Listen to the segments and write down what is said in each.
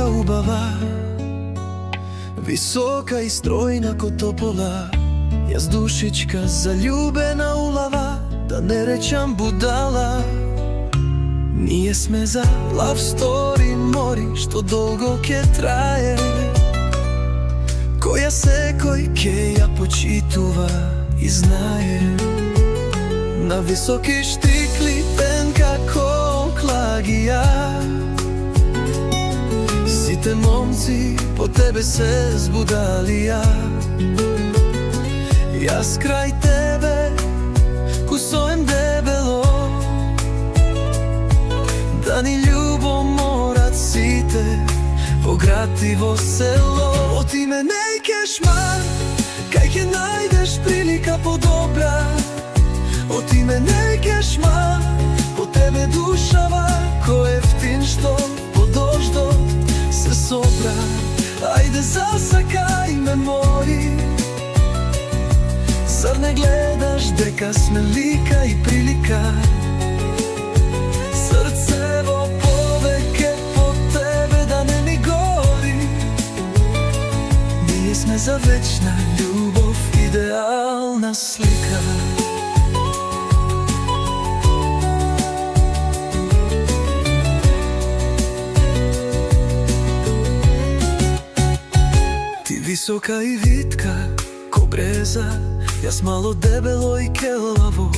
така убава, висока и стройна ко топола. Јас душичка заљубена улава, да не речам будала. Ние сме за love story мори, што долго ке трае, која секој ке ја почитува и знае. На високи штикли пен како клагија, сите момци по тебе се збудалија. Јас крај тебе кусоем дебело, да ни љубо морат сите во град и во село. Оти ме нејкеш мар, кај ќе најдеш прилика подобра. Оти ме нејкеш мар, по тебе душава ко ефтин што по дождот се собра. Ајде засакај ме мори, зар не гледаш дека сме лика и прилика? Срцево повеќе по тебе да не ми гори. Ние сме за вечна љубов, идеална слика. Ти висока и витка ко бреза, јас мало дебело и келаво.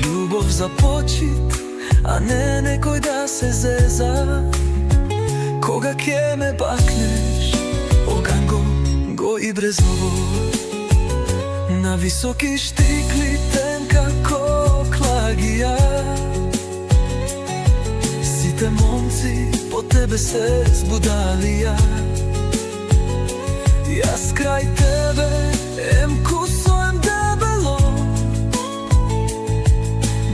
Љубов за почит, а не некој да се зеза. Кога ќе ме бакнеш, оганго го и брезово. На високи штикли тенка ко клагија, сите момци по тебе се збудалија. Јас крај тебе ем кусоем дебело,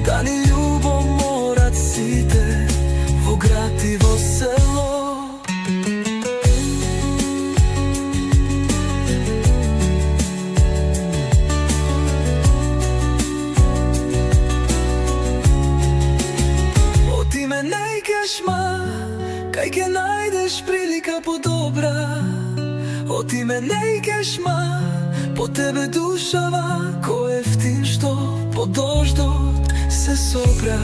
да ни љубо морат сите во град и во село. Оти ме нејкеш ма, кај ќе најдеш прилика подобра. Оти ме нејкеш ма, по тебе душава ко ефтин што по дождот се собра.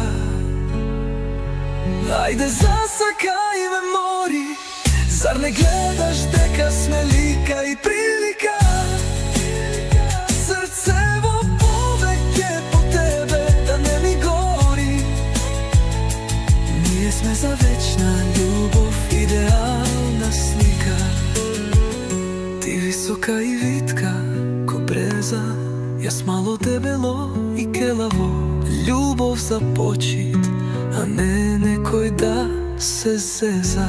Ајде засакај ме мори, зар не гледаш дека сме лика и прилика? Срцево повеќе по тебе да не ми гори. Ние сме за вечна љубов, идеална слика. Ти висока и витка ко бреза, јас мало дебело и келаво. Љубов за почит, а не некој да се зеза.